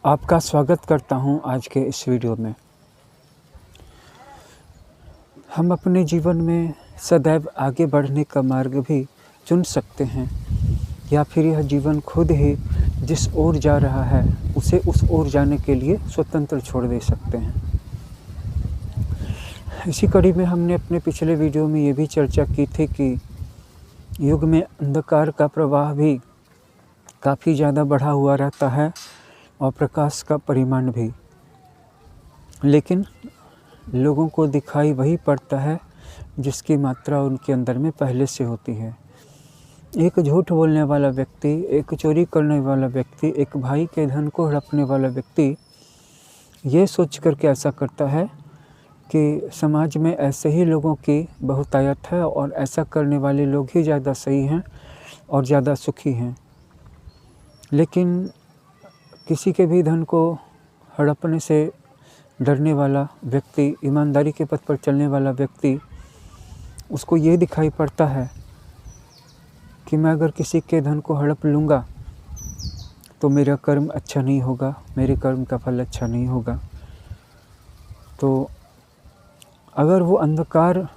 आपका स्वागत करता हूं आज के इस वीडियो में। हम अपने जीवन में सदैव आगे बढ़ने का मार्ग भी चुन सकते हैं या फिर यह जीवन खुद ही जिस ओर जा रहा है उसे उस ओर जाने के लिए स्वतंत्र छोड़ दे सकते हैं। इसी कड़ी में हमने अपने पिछले वीडियो में ये भी चर्चा की थी कि युग में अंधकार का प्रवाह भी काफ़ी ज़्यादा बढ़ा हुआ रहता है और प्रकाश का परिमाण भी, लेकिन लोगों को दिखाई वही पड़ता है जिसकी मात्रा उनके अंदर में पहले से होती है। एक झूठ बोलने वाला व्यक्ति, एक चोरी करने वाला व्यक्ति, एक भाई के धन को हड़पने वाला व्यक्ति ये सोच कर के ऐसा करता है कि समाज में ऐसे ही लोगों की बहुतायत है और ऐसा करने वाले लोग ही ज़्यादा सही हैं और ज़्यादा सुखी हैं। लेकिन किसी के भी धन को हड़पने से डरने वाला व्यक्ति, ईमानदारी के पथ पर चलने वाला व्यक्ति, उसको ये दिखाई पड़ता है कि मैं अगर किसी के धन को हड़प लूँगा तो मेरा कर्म अच्छा नहीं होगा, मेरे कर्म का फल अच्छा नहीं होगा। तो अगर वो अंधकार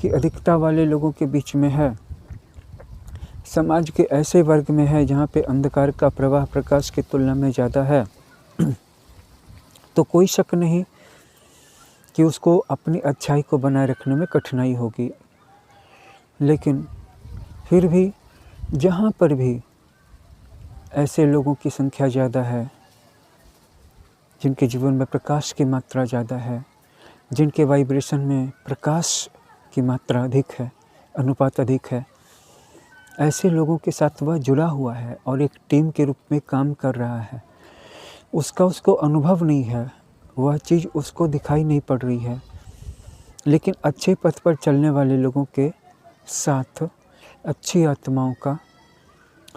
की अधिकता वाले लोगों के बीच में है, समाज के ऐसे वर्ग में है जहाँ पे अंधकार का प्रवाह प्रकाश की तुलना में ज़्यादा है, तो कोई शक नहीं कि उसको अपनी अच्छाई को बनाए रखने में कठिनाई होगी। लेकिन फिर भी जहाँ पर भी ऐसे लोगों की संख्या ज़्यादा है, जिनके जीवन में प्रकाश की मात्रा ज़्यादा है, जिनके वाइब्रेशन में प्रकाश की मात्रा अधिक है, अनुपात अधिक है, ऐसे लोगों के साथ वह जुड़ा हुआ है और एक टीम के रूप में काम कर रहा है। उसको अनुभव नहीं है, वह चीज़ उसको दिखाई नहीं पड़ रही है, लेकिन अच्छे पथ पर चलने वाले लोगों के साथ अच्छी आत्माओं का,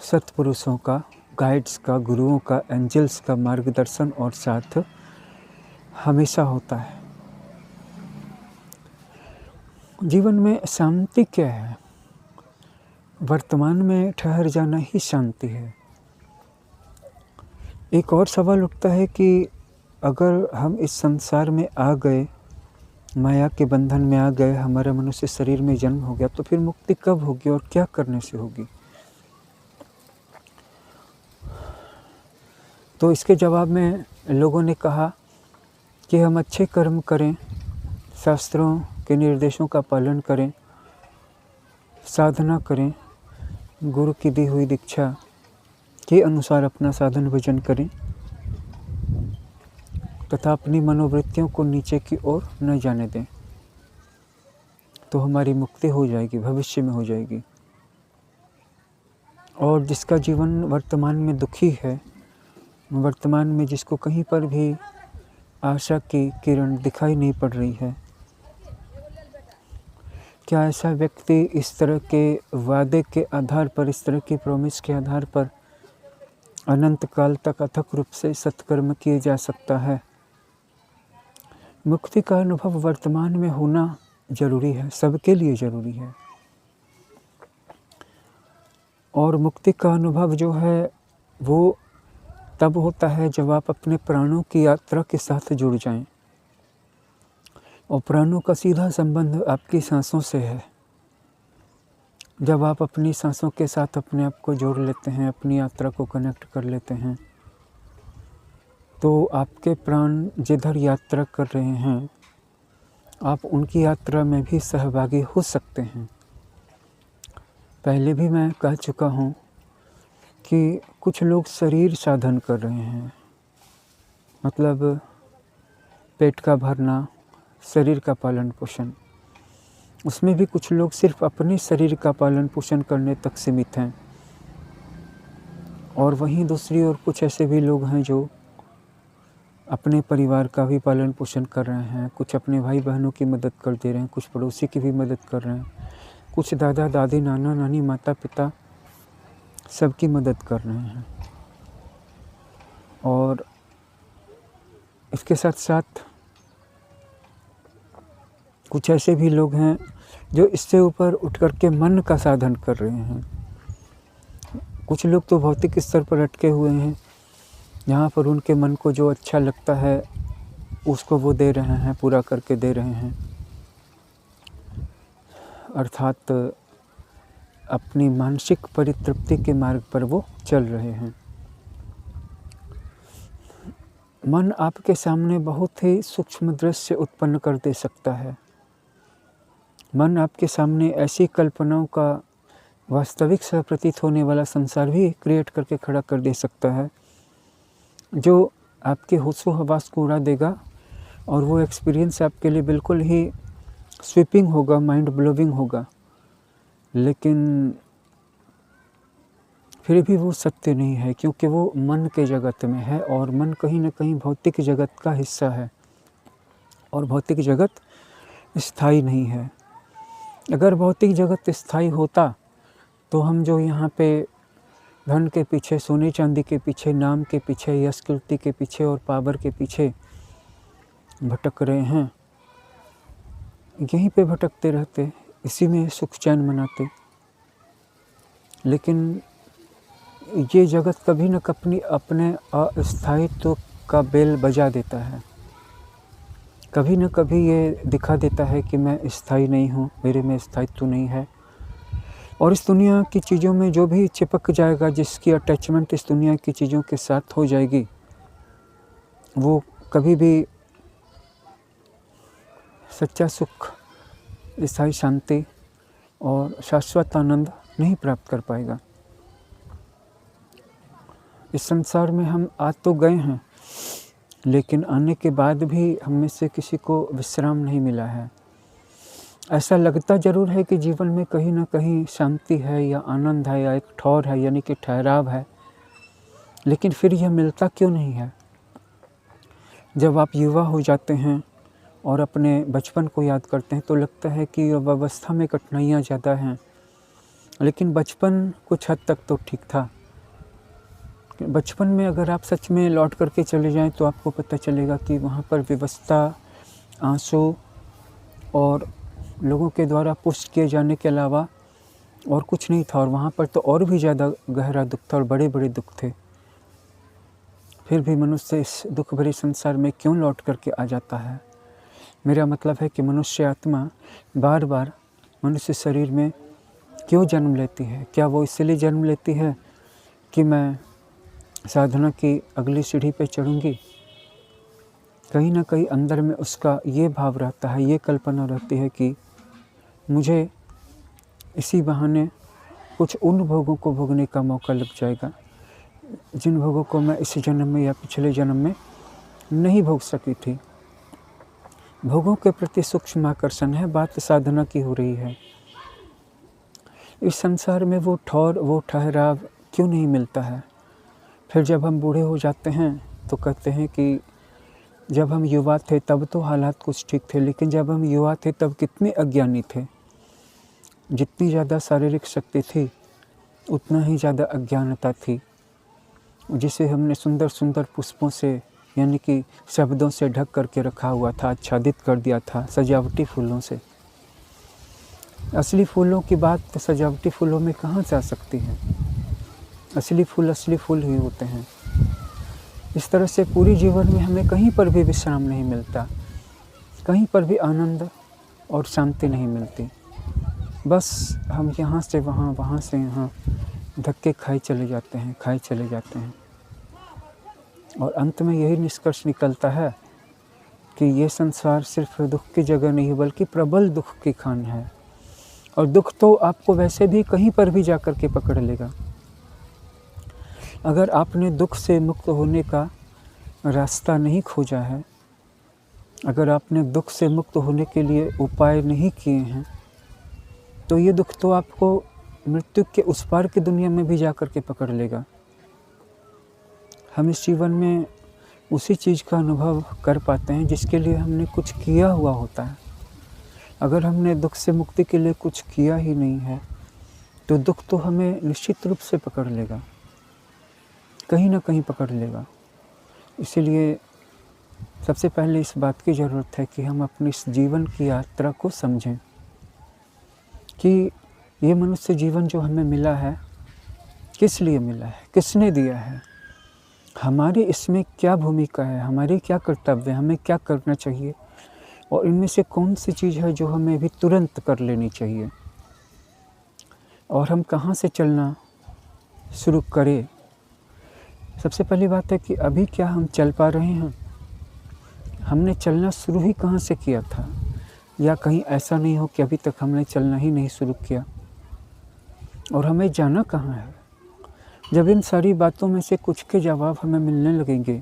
सत्पुरुषों का, गाइड्स का, गुरुओं का, एंजल्स का मार्गदर्शन और साथ हमेशा होता है। जीवन में शांति क्या है? वर्तमान में ठहर जाना ही शांति है। एक और सवाल उठता है कि अगर हम इस संसार में आ गए, माया के बंधन में आ गए, हमारा मनुष्य शरीर में जन्म हो गया, तो फिर मुक्ति कब होगी और क्या करने से होगी? तो इसके जवाब में लोगों ने कहा कि हम अच्छे कर्म करें, शास्त्रों के निर्देशों का पालन करें, साधना करें, गुरु की दी हुई दीक्षा के अनुसार अपना साधन भजन करें तथा अपनी मनोवृत्तियों को नीचे की ओर न जाने दें, तो हमारी मुक्ति हो जाएगी, भविष्य में हो जाएगी। और जिसका जीवन वर्तमान में दुखी है, वर्तमान में जिसको कहीं पर भी आशा की किरण दिखाई नहीं पड़ रही है, क्या ऐसा व्यक्ति इस तरह के वादे के आधार पर, इस तरह की प्रॉमिस के आधार पर अनंत काल तक अथक रूप से सत्कर्म किए जा सकता है? मुक्ति का अनुभव वर्तमान में होना जरूरी है, सबके लिए जरूरी है। और मुक्ति का अनुभव जो है वो तब होता है जब आप अपने प्राणों की यात्रा के साथ जुड़ जाएं। और प्राणों का सीधा संबंध आपकी सांसों से है। जब आप अपनी सांसों के साथ अपने आप को जोड़ लेते हैं, अपनी यात्रा को कनेक्ट कर लेते हैं, तो आपके प्राण जिधर यात्रा कर रहे हैं, आप उनकी यात्रा में भी सहभागी हो सकते हैं। पहले भी मैं कह चुका हूँ कि कुछ लोग शरीर साधन कर रहे हैं, मतलब पेट का भरना, शरीर का पालन पोषण। उसमें भी कुछ लोग सिर्फ अपने शरीर का पालन पोषण करने तक सीमित हैं, और वहीं दूसरी ओर कुछ ऐसे भी लोग हैं जो अपने परिवार का भी पालन पोषण कर रहे हैं, कुछ अपने भाई बहनों की मदद कर दे रहे हैं, कुछ पड़ोसी की भी मदद कर रहे हैं, कुछ दादा दादी, नाना नानी, माता पिता सबकी मदद कर रहे हैं। और इसके साथ साथ कुछ ऐसे भी लोग हैं जो इससे ऊपर उठ कर के मन का साधन कर रहे हैं। कुछ लोग तो भौतिक स्तर पर अटके हुए हैं यहाँ पर उनके मन को जो अच्छा लगता है उसको वो दे रहे हैं, पूरा करके दे रहे हैं, अर्थात अपनी मानसिक परितृप्ति के मार्ग पर वो चल रहे हैं। मन आपके सामने बहुत ही सूक्ष्म दृश्य उत्पन्न कर दे सकता है। मन आपके सामने ऐसी कल्पनाओं का वास्तविक सा प्रतीत होने वाला संसार भी क्रिएट करके खड़ा कर दे सकता है, जो आपके होशो हवास को उड़ा देगा और वो एक्सपीरियंस आपके लिए बिल्कुल ही स्वीपिंग होगा, माइंड ब्लोविंग होगा। लेकिन फिर भी वो सत्य नहीं है, क्योंकि वो मन के जगत में है और मन कहीं न कहीं भौतिक जगत का हिस्सा है और भौतिक जगत स्थायी नहीं है। अगर भौतिक जगत स्थायी होता तो हम जो यहाँ पे धन के पीछे, सोने चांदी के पीछे, नाम के पीछे, यश कीर्ति के पीछे और पावर के पीछे भटक रहे हैं, यहीं पे भटकते रहते, इसी में सुख चैन मनाते। लेकिन ये जगत कभी न कभी अपने अस्थायित्व का बेल बजा देता है। कभी न कभी ये दिखा देता है कि मैं स्थायी नहीं हूँ, मेरे में स्थायित्व नहीं है। और इस दुनिया की चीज़ों में जो भी चिपक जाएगा, जिसकी अटैचमेंट इस दुनिया की चीज़ों के साथ हो जाएगी, वो कभी भी सच्चा सुख, स्थायी शांति और शाश्वत आनंद नहीं प्राप्त कर पाएगा। इस संसार में हम आ तो गए हैं, लेकिन आने के बाद भी हम में से किसी को विश्राम नहीं मिला है। ऐसा लगता ज़रूर है कि जीवन में कहीं ना कहीं शांति है या आनंद है या एक ठौर है, यानी कि ठहराव है, लेकिन फिर यह मिलता क्यों नहीं है? जब आप युवा हो जाते हैं और अपने बचपन को याद करते हैं तो लगता है कि युवावस्था में कठिनाइयाँ ज़्यादा हैं, लेकिन बचपन कुछ हद तक तो ठीक था। बचपन में अगर आप सच में लौट करके चले जाएं तो आपको पता चलेगा कि वहाँ पर व्यवस्था, आंसू और लोगों के द्वारा पुष्ट किए जाने के अलावा और कुछ नहीं था। और वहाँ पर तो और भी ज़्यादा गहरा दुख था और बड़े बड़े दुख थे। फिर भी मनुष्य इस दुख भरे संसार में क्यों लौट करके आ जाता है? मेरा मतलब है कि मनुष्य आत्मा बार बार मनुष्य शरीर में क्यों जन्म लेती है? क्या वो इसलिए जन्म लेती है कि मैं साधना की अगली सीढ़ी पे चढ़ूँगी? कहीं ना कहीं अंदर में उसका ये भाव रहता है, ये कल्पना रहती है कि मुझे इसी बहाने कुछ उन भोगों को भोगने का मौका लग जाएगा जिन भोगों को मैं इस जन्म में या पिछले जन्म में नहीं भोग सकी थी। भोगों के प्रति सूक्ष्म आकर्षण है, बात साधना की हो रही है। इस संसार में वो ठौर, वो ठहराव क्यों नहीं मिलता है? फिर जब हम बूढ़े हो जाते हैं तो कहते हैं कि जब हम युवा थे तब तो हालात कुछ ठीक थे, लेकिन जब हम युवा थे तब कितने अज्ञानी थे। जितनी ज़्यादा शारीरिक शक्ति थी उतना ही ज़्यादा अज्ञानता थी, जिसे हमने सुंदर सुंदर पुष्पों से, यानी कि शब्दों से ढक करके रखा हुआ था, आच्छादित कर दिया था सजावटी फूलों से। असली फूलों की बात सजावटी फूलों में कहाँ से आ सकती है? असली फूल ही होते हैं। इस तरह से पूरी जीवन में हमें कहीं पर भी विश्राम नहीं मिलता, कहीं पर भी आनंद और शांति नहीं मिलती। बस हम यहाँ से वहाँ, वहाँ से यहाँ धक्के खाए चले जाते हैं और अंत में यही निष्कर्ष निकलता है कि ये संसार सिर्फ दुख की जगह नहीं बल्कि प्रबल दुख की खान है। और दुख तो आपको वैसे भी कहीं पर भी जा कर के पकड़ लेगा। अगर आपने दुख से मुक्त होने का रास्ता नहीं खोजा है, अगर आपने दुख से मुक्त होने के लिए उपाय नहीं किए हैं, तो ये दुख तो आपको मृत्यु के उस पार की दुनिया में भी जा कर के पकड़ लेगा। हम इस जीवन में उसी चीज़ का अनुभव कर पाते हैं जिसके लिए हमने कुछ किया हुआ होता है। अगर हमने दुख से मुक्ति के लिए कुछ किया ही नहीं है तो दुख तो हमें निश्चित रूप से पकड़ लेगा, कहीं ना कहीं पकड़ लेगा। इसीलिए सबसे पहले इस बात की ज़रूरत है कि हम अपनी इस जीवन की यात्रा को समझें कि ये मनुष्य जीवन जो हमें मिला है, किस लिए मिला है, किसने दिया है। हमारी इसमें क्या भूमिका है, हमारी क्या कर्तव्य है, हमें क्या करना चाहिए और इनमें से कौन सी चीज़ है जो हमें अभी तुरंत कर लेनी चाहिए और हम कहाँ से चलना शुरू करें। सबसे पहली बात है कि अभी क्या हम चल पा रहे हैं? हमने चलना शुरू ही कहाँ से किया था? या कहीं ऐसा नहीं हो कि अभी तक हमने चलना ही नहीं शुरू किया और हमें जाना कहाँ है? जब इन सारी बातों में से कुछ के जवाब हमें मिलने लगेंगे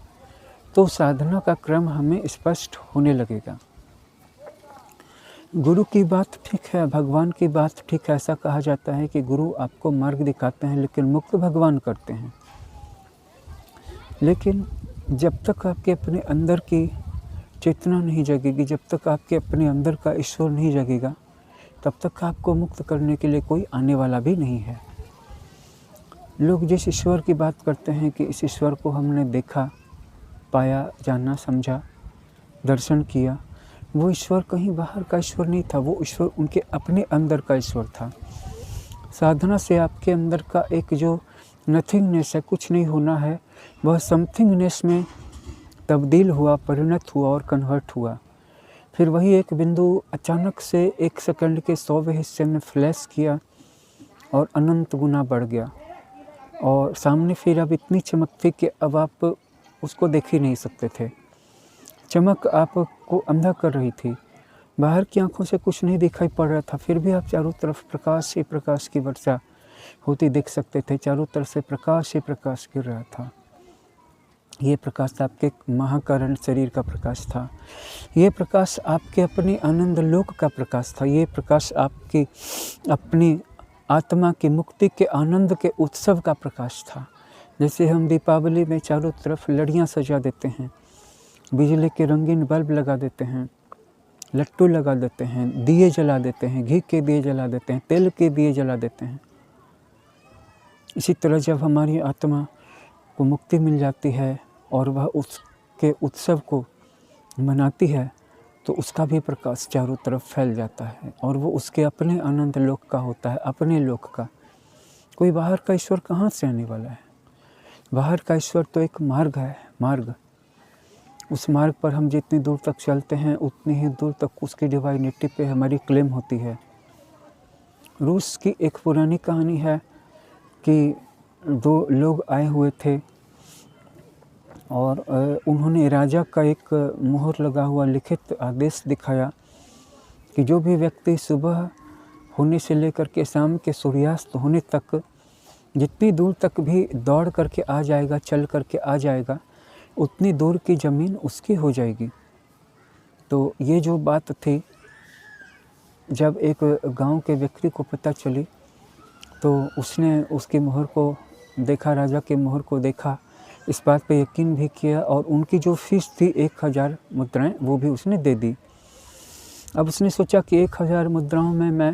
तो साधना का क्रम हमें स्पष्ट होने लगेगा। गुरु की बात ठीक है, भगवान की बात ठीक है। ऐसा कहा जाता है कि गुरु आपको मार्ग दिखाते हैं लेकिन मुक्त भगवान करते हैं। लेकिन जब तक आपके अपने अंदर की चेतना नहीं जगेगी, जब तक आपके अपने अंदर का ईश्वर नहीं जगेगा, तब तक आपको मुक्त करने के लिए कोई आने वाला भी नहीं है। लोग जिस ईश्वर की बात करते हैं कि इस ईश्वर को हमने देखा, पाया, जाना, समझा, दर्शन किया, वो ईश्वर कहीं बाहर का ईश्वर नहीं था, वो ईश्वर उनके अपने अंदर का ईश्वर था। साधना से आपके अंदर का एक जो नथिंगनेस है, कुछ नहीं होना है, वह समथिंगनेस में तब्दील हुआ, परिणत हुआ और कन्वर्ट हुआ। फिर वही एक बिंदु अचानक से 1 सेकंड के 100वें हिस्से में फ्लैश किया और अनंत गुना बढ़ गया और सामने फिर अब इतनी चमक थी कि अब आप उसको देख ही नहीं सकते थे। चमक आपको अंधा कर रही थी, बाहर की आँखों से कुछ नहीं दिखाई पड़ रहा था, फिर भी आप चारों तरफ प्रकाश ही प्रकाश की वर्षा होती देख सकते थे। चारों तरफ से प्रकाश ही प्रकाश गिर रहा था। ये प्रकाश आपके महाकारण शरीर का प्रकाश था, ये प्रकाश आपके अपने आनंद लोक का प्रकाश था, ये प्रकाश आपकी अपनी आत्मा की मुक्ति के आनंद के उत्सव का प्रकाश था। जैसे हम दीपावली में चारों तरफ लड़ियाँ सजा देते हैं, बिजली के रंगीन बल्ब लगा देते हैं, लट्टू लगा देते हैं, दिए जला देते हैं, घी के दिए जला देते हैं, तेल के दिए जला देते हैं। इसी तरह जब हमारी आत्मा को मुक्ति मिल जाती है और वह उसके उत्सव को मनाती है तो उसका भी प्रकाश चारों तरफ फैल जाता है और वो उसके अपने आनंद लोक का होता है, अपने लोक का। कोई बाहर का ईश्वर कहाँ से आने वाला है? बाहर का ईश्वर तो एक मार्ग है, मार्ग। उस मार्ग पर हम जितनी दूर तक चलते हैं उतनी ही दूर तक उसकी डिवाइनिटी पे हमारी क्लेम होती है। रूस की एक पुरानी कहानी है कि 2 लोग आए हुए थे और उन्होंने राजा का एक मुहर लगा हुआ लिखित आदेश दिखाया कि जो भी व्यक्ति सुबह होने से लेकर के शाम के सूर्यास्त होने तक जितनी दूर तक भी दौड़ करके आ जाएगा, चल करके आ जाएगा, उतनी दूर की ज़मीन उसकी हो जाएगी। तो ये जो बात थी, जब एक गांव के व्यक्ति को पता चली तो उसने उसकी मोहर को देखा, राजा के मोहर को देखा, इस बात पे यकीन भी किया और उनकी जो फीस थी 1000 मुद्राएं वो भी उसने दे दी। अब उसने सोचा कि 1000 मुद्राओं में मैं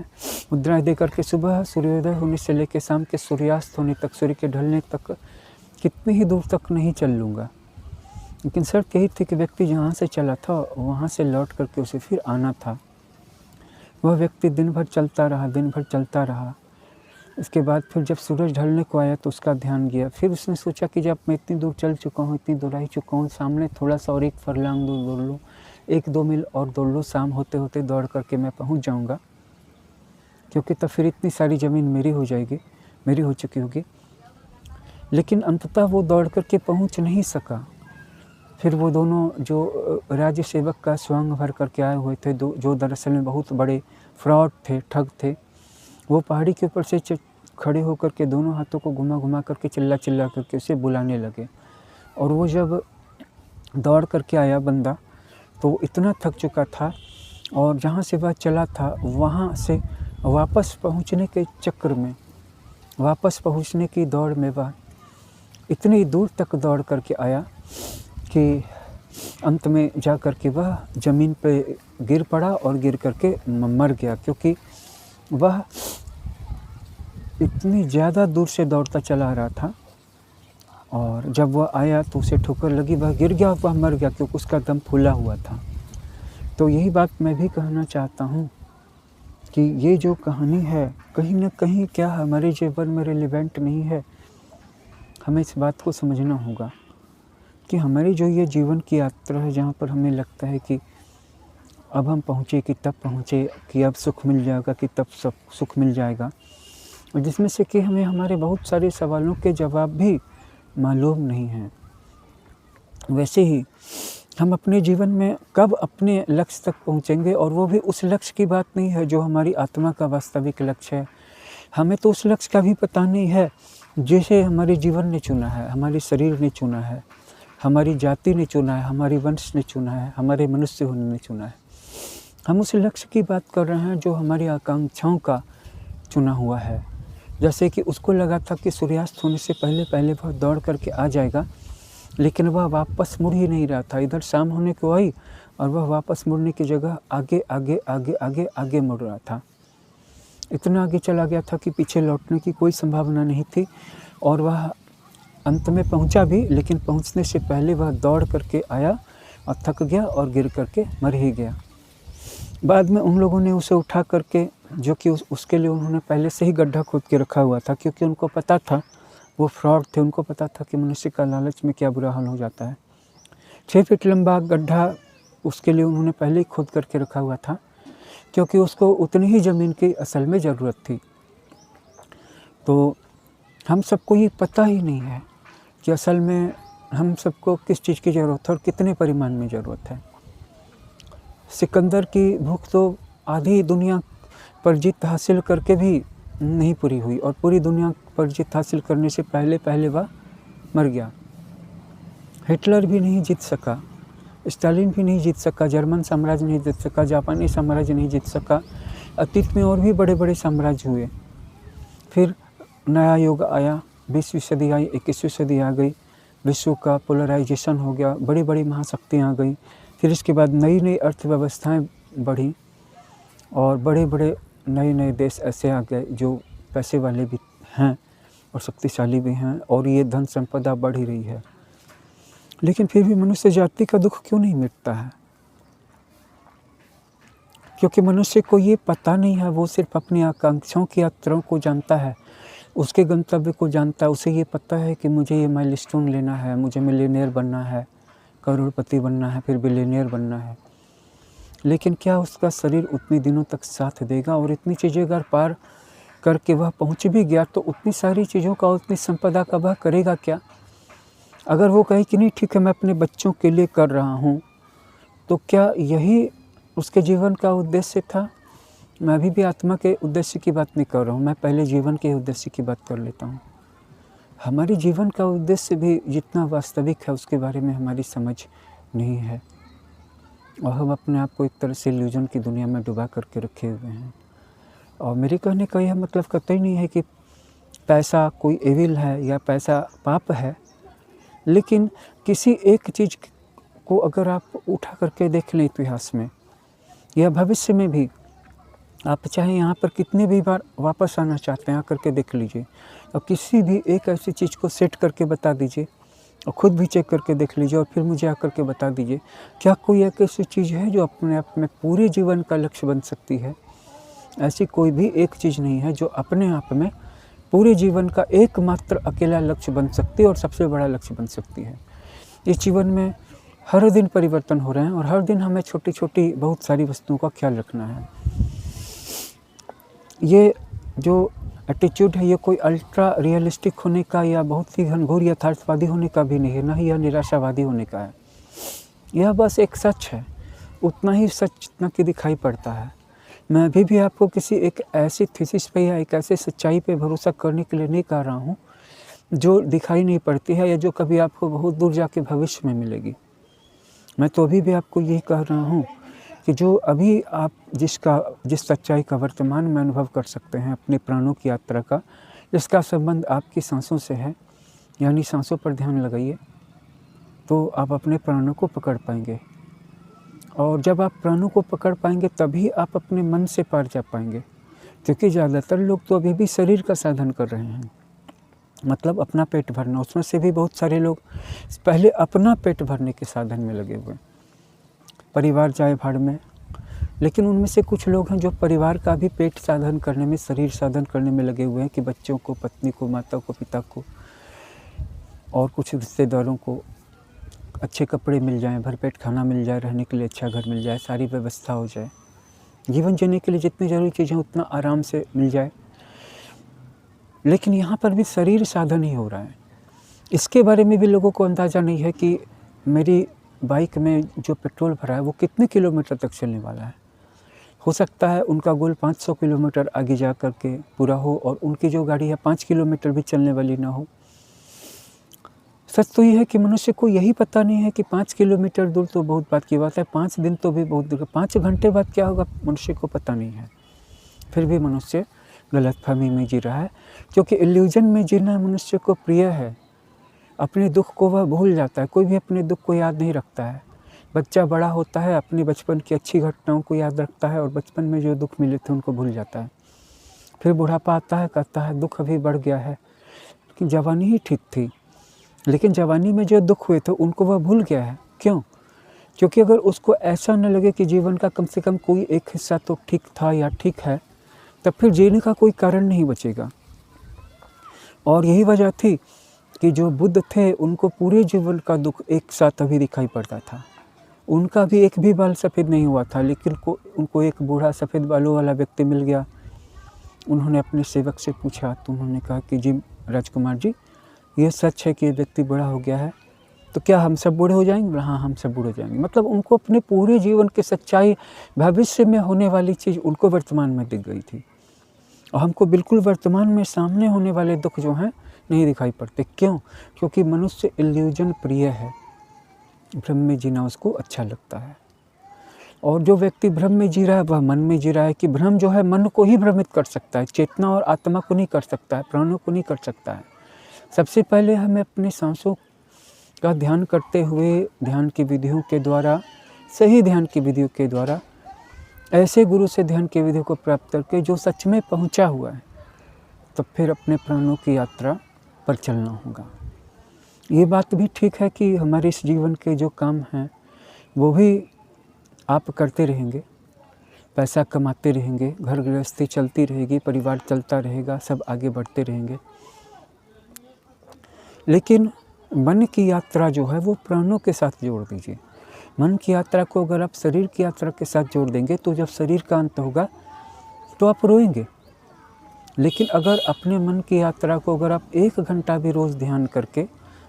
मुद्राएं दे करके सुबह सूर्योदय होने से लेकर शाम के सूर्यास्त होने तक, सूर्य के ढलने तक कितनी ही दूर तक नहीं चल लूँगा। लेकिन शर्त यही थी कि व्यक्ति जहाँ से चला था वहाँ से लौट करके उसे फिर आना था। वह व्यक्ति दिन भर चलता रहा, दिन भर चलता रहा। इसके बाद फिर जब सूरज ढलने को आया तो उसका ध्यान गया। फिर उसने सोचा कि जब मैं इतनी दूर चल चुका हूँ, इतनी दूर आई चुका हूँ, सामने थोड़ा सा और 1 फरलांग दूर दौड़ लूँ, 1-2 मील और दौड़ लूँ, शाम होते होते दौड़ करके मैं पहुँच जाऊँगा, क्योंकि तब फिर इतनी सारी ज़मीन मेरी हो जाएगी, मेरी हो चुकी होगी। लेकिन अंततः वो दौड़ करके पहुँच नहीं सका। फिर वो दोनों जो राज्य सेवक का स्वांग भर करके आए हुए थे, जो दरअसल में बहुत बड़े फ्रॉड थे, ठग थे, वो पहाड़ी के ऊपर से खड़े होकर के दोनों हाथों को घुमा घुमा करके चिल्ला चिल्ला करके उसे बुलाने लगे। और वो जब दौड़ करके आया बंदा तो वो इतना थक चुका था और जहाँ से वह चला था वहाँ से वापस पहुँचने के चक्कर में, वापस पहुँचने की दौड़ में वह इतनी दूर तक दौड़ करके आया कि अंत में जा कर के वह ज़मीन पे गिर पड़ा और गिर करके मर गया, क्योंकि वह इतनी ज़्यादा दूर से दौड़ता चला आ रहा था। और जब वह आया तो उसे ठोकर लगी, वह गिर गया, वह मर गया, क्योंकि उसका दम फूला हुआ था। तो यही बात मैं भी कहना चाहता हूँ कि ये जो कहानी है कहीं ना कहीं क्या हमारे जीवन में रिलेवेंट नहीं है। हमें इस बात को समझना होगा। कि हमारी जो ये जीवन की यात्रा है, जहाँ पर हमें लगता है कि अब हम पहुँचे कि तब पहुँचे, कि अब सुख मिल जाएगा कि तब सब सुख मिल जाएगा, और जिसमें से कि हमें हमारे बहुत सारे सवालों के जवाब भी मालूम नहीं हैं। वैसे ही हम अपने जीवन में कब अपने लक्ष्य तक पहुँचेंगे, और वो भी उस लक्ष्य की बात नहीं है जो हमारी आत्मा का वास्तविक लक्ष्य है। हमें तो उस लक्ष्य का भी पता नहीं है जिसे हमारे जीवन ने चुना है, हमारे शरीर ने चुना है, हमारी जाति ने चुना है, हमारी वंश ने चुना है, हमारे मनुष्य होने ने चुना है। हम उस लक्ष्य की बात कर रहे हैं जो हमारी आकांक्षाओं का चुना हुआ है। जैसे कि उसको लगा था कि सूर्यास्त होने से पहले पहले वह दौड़ करके आ जाएगा, लेकिन वह वापस मुड़ ही नहीं रहा था। इधर शाम होने को आई और वह वापस मुड़ने की जगह आगे आगे आगे आगे आगे मुड़ रहा था। इतना आगे चला गया था कि पीछे लौटने की कोई संभावना नहीं थी, और वह अंत में पहुंचा भी, लेकिन पहुंचने से पहले वह दौड़ करके आया और थक गया और गिर करके मर ही गया। बाद में उन लोगों ने उसे उठा करके, जो कि उसके लिए उन्होंने पहले से ही गड्ढा खोद के रखा हुआ था, क्योंकि उनको पता था, वो फ्रॉड थे, उनको पता था कि मनुष्य का लालच में क्या बुरा हाल हो जाता है। 6 फीट लंबा गड्ढा उसके लिए उन्होंने पहले ही खोद करके रखा हुआ था, क्योंकि उसको उतनी ही ज़मीन की असल में ज़रूरत थी। तो हम सबको ये पता ही नहीं है कि असल में हम सबको किस चीज़ की ज़रूरत है और कितने परिमाण में ज़रूरत है। सिकंदर की भूख तो आधी दुनिया पर जीत हासिल करके भी नहीं पूरी हुई, और पूरी दुनिया पर जीत हासिल करने से पहले पहले वह मर गया। हिटलर भी नहीं जीत सका, स्टालिन भी नहीं जीत सका, जर्मन साम्राज्य नहीं जीत सका, जापानी साम्राज्य नहीं जीत सका। अतीत में और भी बड़े बड़े साम्राज्य हुए। फिर नया युग आया, 20वीं सदी आई, 21वीं सदी आ गई, विश्व का पोलराइजेशन हो गया, बड़ी बड़ी महाशक्तियाँ आ गई। फिर इसके बाद नई नई अर्थव्यवस्थाएँ बढ़ी, और बड़े बड़े नए नए देश ऐसे आ गए जो पैसे वाले भी हैं और शक्तिशाली भी हैं, और ये धन संपदा बढ़ ही रही है। लेकिन फिर भी मनुष्य जाति का दुख क्यों नहीं मिटता है? क्योंकि मनुष्य को ये पता नहीं है, वो सिर्फ अपनी आकांक्षाओं की यात्राओं को जानता है, उसके गंतव्य को जानता है। उसे ये पता है कि मुझे ये माइलस्टोन लेना है, मुझे मिलियनेयर बनना है, करोड़पति बनना है, फिर बिलियनेयर बनना है। लेकिन क्या उसका शरीर उतने दिनों तक साथ देगा? और इतनी चीज़ें अगर पार करके वह पहुंच भी गया, तो उतनी सारी चीज़ों का, उतनी संपदा का वह करेगा क्या? अगर वो कहे कि नहीं ठीक है, मैं अपने बच्चों के लिए कर रहा हूँ, तो क्या यही उसके जीवन का उद्देश्य था? मैं अभी भी आत्मा के उद्देश्य की बात नहीं कर रहा हूँ, मैं पहले जीवन के उद्देश्य की बात कर लेता हूँ। हमारे जीवन का उद्देश्य भी जितना वास्तविक है, उसके बारे में हमारी समझ नहीं है, और हम अपने आप को एक तरह से इल्यूजन की दुनिया में डुबा करके रखे हुए हैं। और मेरे कहने का यह मतलब कतई नहीं है कि पैसा कोई एविल है या पैसा पाप है, लेकिन किसी एक चीज़ को अगर आप उठा करके देख लें इतिहास में या भविष्य में भी, आप चाहे यहाँ पर कितने भी बार वापस आना चाहते हैं, आकर के देख लीजिए, और किसी भी एक ऐसी चीज़ को सेट करके बता दीजिए, और ख़ुद भी चेक करके देख लीजिए, और फिर मुझे आकर के बता दीजिए, क्या कोई एक ऐसी चीज़ है जो अपने आप में पूरे जीवन का लक्ष्य बन सकती है? ऐसी कोई भी एक चीज़ नहीं है जो अपने आप में पूरे जीवन का एकमात्र अकेला लक्ष्य बन सकती है और सबसे बड़ा लक्ष्य बन सकती है। इस जीवन में हर दिन परिवर्तन हो रहे हैं, और हर दिन हमें छोटी छोटी बहुत सारी वस्तुओं का ख्याल रखना है। ये जो एटीट्यूड है, ये कोई अल्ट्रा रियलिस्टिक होने का या बहुत ही घनघोर यथार्थवादी होने का भी नहीं है, न ही यह निराशावादी होने का है। यह बस एक सच है, उतना ही सच जितना कि दिखाई पड़ता है। मैं अभी भी आपको किसी एक ऐसी थीसिस पे या एक ऐसे सच्चाई पे भरोसा करने के लिए नहीं कह रहा हूँ जो दिखाई नहीं पड़ती है, या जो कभी आपको बहुत दूर जाके भविष्य में मिलेगी। मैं तो अभी भी आपको यही कह रहा हूँ कि जो अभी आप जिस सच्चाई का वर्तमान में अनुभव कर सकते हैं अपने प्राणों की यात्रा का, इसका संबंध आपकी सांसों से है, यानी सांसों पर ध्यान लगाइए, तो आप अपने प्राणों को पकड़ पाएंगे। और जब आप प्राणों को पकड़ पाएंगे तभी आप अपने मन से पार जा पाएंगे, क्योंकि ज़्यादातर लोग तो अभी भी शरीर का साधन कर रहे हैं, मतलब अपना पेट भरना। उसमें से भी बहुत सारे लोग पहले अपना पेट भरने के साधन में लगे हुए, परिवार जाए भाड़ में। लेकिन उनमें से कुछ लोग हैं जो परिवार का भी पेट साधन करने में, शरीर साधन करने में लगे हुए हैं, कि बच्चों को, पत्नी को, माता को, पिता को और कुछ रिश्तेदारों को अच्छे कपड़े मिल जाएं, भरपेट खाना मिल जाए, रहने के लिए अच्छा घर मिल जाए, सारी व्यवस्था हो जाए, जीवन जीने के लिए जितनी ज़रूरी चीज़ें उतना आराम से मिल जाए। लेकिन यहाँ पर भी शरीर साधन ही हो रहा है। इसके बारे में भी लोगों को अंदाज़ा नहीं है कि मेरी बाइक में जो पेट्रोल भरा है वो कितने किलोमीटर तक चलने वाला है। हो सकता है उनका गोल 500 किलोमीटर आगे जा कर के पूरा हो और उनकी जो गाड़ी है 5 किलोमीटर भी चलने वाली ना हो। सच तो ये है कि मनुष्य को यही पता नहीं है कि 5 किलोमीटर दूर तो बहुत बात की बात है, 5 दिन तो भी बहुत दूर, 5 घंटे बाद क्या होगा मनुष्य को पता नहीं है। फिर भी मनुष्य गलतफहमी में जी रहा है, क्योंकि इल्यूजन में जीना मनुष्य को प्रिय है। अपने दुख को वह भूल जाता है, कोई भी अपने दुख को याद नहीं रखता है। बच्चा बड़ा होता है, अपने बचपन की अच्छी घटनाओं को याद रखता है और बचपन में जो दुख मिले थे उनको भूल जाता है। फिर बुढ़ापा आता है, कहता है दुख अभी बढ़ गया है, लेकिन जवानी ही ठीक थी। लेकिन जवानी में जो दुख हुए थे उनको वह भूल गया है। क्यों? क्योंकि अगर उसको ऐसा न लगे कि जीवन का कम से कम कोई एक हिस्सा तो ठीक था या ठीक है, तब फिर जीने का कोई कारण नहीं बचेगा। और यही वजह थी कि जो बुद्ध थे उनको पूरे जीवन का दुख एक साथ अभी दिखाई पड़ता था। उनका भी एक भी बाल सफ़ेद नहीं हुआ था, लेकिन उनको एक बूढ़ा सफ़ेद बालों वाला व्यक्ति मिल गया। उन्होंने अपने सेवक से पूछा तो उन्होंने कहा कि जी राजकुमार जी, ये सच है कि ये व्यक्ति बूढ़ा हो गया है, तो क्या हम सब बूढ़े हो जाएंगे? हाँ, हम सब बूढ़े हो जाएंगे। मतलब उनको अपने पूरे जीवन की सच्चाई, भविष्य में होने वाली चीज़ उनको वर्तमान में दिख गई थी। और हमको बिल्कुल वर्तमान में सामने होने वाले दुख जो हैं नहीं दिखाई पड़ते। क्यों? क्योंकि मनुष्य इल्यूजन प्रिय है, भ्रम में जीना उसको अच्छा लगता है। और जो व्यक्ति भ्रम में जी रहा है वह मन में जी रहा है कि भ्रम जो है मन को ही भ्रमित कर सकता है, चेतना और आत्मा को नहीं कर सकता है, प्राणों को नहीं कर सकता है। सबसे पहले हमें अपने सांसों का ध्यान करते हुए, ध्यान की विधियों के द्वारा, सही ध्यान की विधियों के द्वारा, ऐसे गुरु से ध्यान की विधियों को प्राप्त करके जो सच में पहुंचा हुआ है, तो फिर अपने प्राणों की यात्रा पर चलना होगा। ये बात भी ठीक है कि हमारे इस जीवन के जो काम हैं वो भी आप करते रहेंगे, पैसा कमाते रहेंगे, घर गृहस्थी चलती रहेगी, परिवार चलता रहेगा, सब आगे बढ़ते रहेंगे। लेकिन मन की यात्रा जो है वो प्राणों के साथ जोड़ दीजिए। मन की यात्रा को अगर आप शरीर की यात्रा के साथ जोड़ देंगे तो जब शरीर का अंत होगा तो आप रोएंगे। लेकिन अगर अपने मन की यात्रा को अगर आप 1 घंटा भी रोज़ ध्यान करके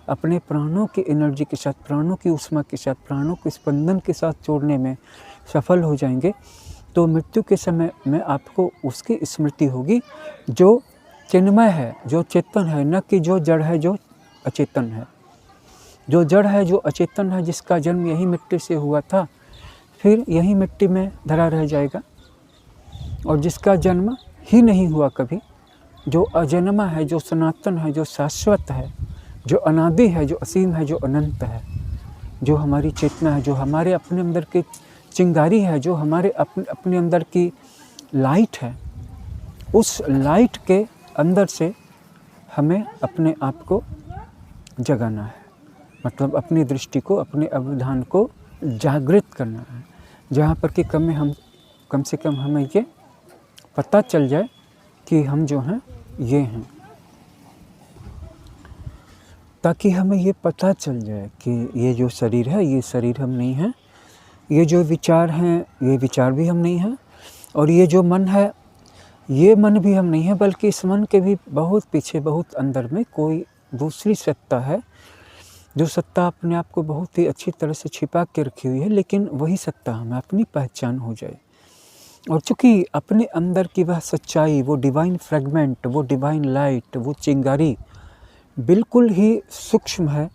अपने प्राणों की एनर्जी के साथ, प्राणों की ऊष्मा के साथ, प्राणों के स्पंदन के साथ जोड़ने में सफल हो जाएंगे, तो मृत्यु के समय में आपको उसकी स्मृति होगी जो चिन्मय है, जो चेतन है, न कि जो जड़ है, जो अचेतन है। जो जड़ है, जो अचेतन है, जिसका जन्म यही मिट्टी से हुआ था, फिर यही मिट्टी में धरा रह जाएगा। और जिसका जन्म ही नहीं हुआ कभी, जो अजन्मा है, जो सनातन है, जो शाश्वत है, जो अनादि है, जो असीम है, जो अनंत है, जो हमारी चेतना है, जो हमारे अपने अंदर की चिंगारी है, जो हमारे अपने अंदर की लाइट है, उस लाइट के अंदर से हमें अपने आप को जगाना है। मतलब अपनी दृष्टि को, अपने अवधान को जागृत करना है, जहाँ पर कि कम से कम हमें ये पता चल जाए कि हम जो हैं ये हैं। ताकि हमें ये पता चल जाए कि ये जो शरीर है ये शरीर हम नहीं हैं, ये जो विचार हैं ये विचार भी हम नहीं हैं, और ये जो मन है ये मन भी हम नहीं है, बल्कि इस मन के भी बहुत पीछे, बहुत अंदर में कोई दूसरी सत्ता है, जो सत्ता अपने आप को बहुत ही अच्छी तरह से छिपा के रखी हुई है, लेकिन वही सत्ता हमें अपनी पहचान हो जाए। और चूँकि अपने अंदर की वह सच्चाई, वो डिवाइन फ्रेगमेंट, वो डिवाइन लाइट, वो चिंगारी बिल्कुल ही सूक्ष्म है,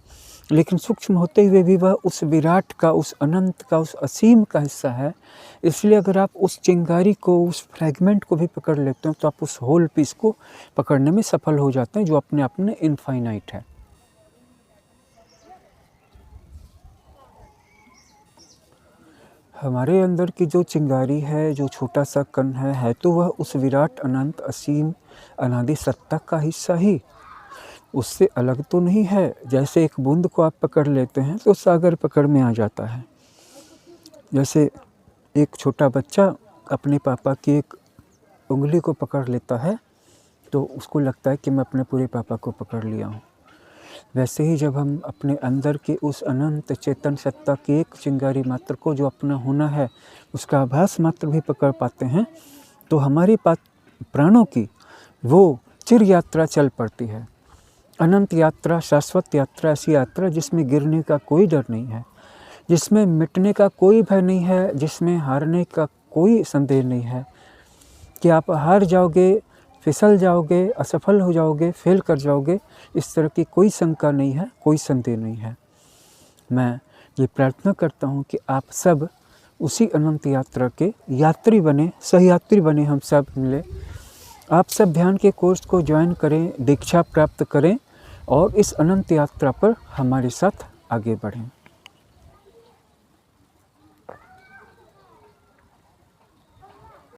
लेकिन सूक्ष्म होते हुए भी वह उस विराट का, उस अनंत का, उस असीम का हिस्सा है। इसलिए अगर आप उस चिंगारी को, उस फ्रेगमेंट को भी पकड़ लेते हो तो आप उस होल पीस को पकड़ने में सफल हो जाते हैं, जो अपने आप में इनफाइनाइट है। हमारे अंदर की जो चिंगारी है, जो छोटा सा कण है तो वह उस विराट अनंत असीम अनादि सत्ता का हिस्सा ही, उससे अलग तो नहीं है। जैसे एक बूंद को आप पकड़ लेते हैं तो सागर पकड़ में आ जाता है। जैसे एक छोटा बच्चा अपने पापा की एक उंगली को पकड़ लेता है तो उसको लगता है कि मैं अपने पूरे पापा को पकड़ लिया हूँ। वैसे ही जब हम अपने अंदर के उस अनंत चेतन सत्ता की एक चिंगारी मात्र को जो अपना होना है उसका आभास मात्र भी पकड़ पाते हैं, तो हमारी प्राणों की वो चिर यात्रा चल पड़ती है। अनंत यात्रा, शाश्वत यात्रा, ऐसी यात्रा जिसमें गिरने का कोई डर नहीं है, जिसमें मिटने का कोई भय नहीं है, जिसमें हारने का कोई संदेह नहीं है कि आप हार जाओगे, फिसल जाओगे, असफल हो जाओगे, फेल कर जाओगे, इस तरह की कोई शंका नहीं है, कोई संदेह नहीं है। मैं ये प्रार्थना करता हूँ कि आप सब उसी अनंत यात्रा के यात्री बने, सहयात्री बने, हम सब मिले। आप सब ध्यान के कोर्स को ज्वाइन करें, दीक्षा प्राप्त करें और इस अनंत यात्रा पर हमारे साथ आगे बढ़ें।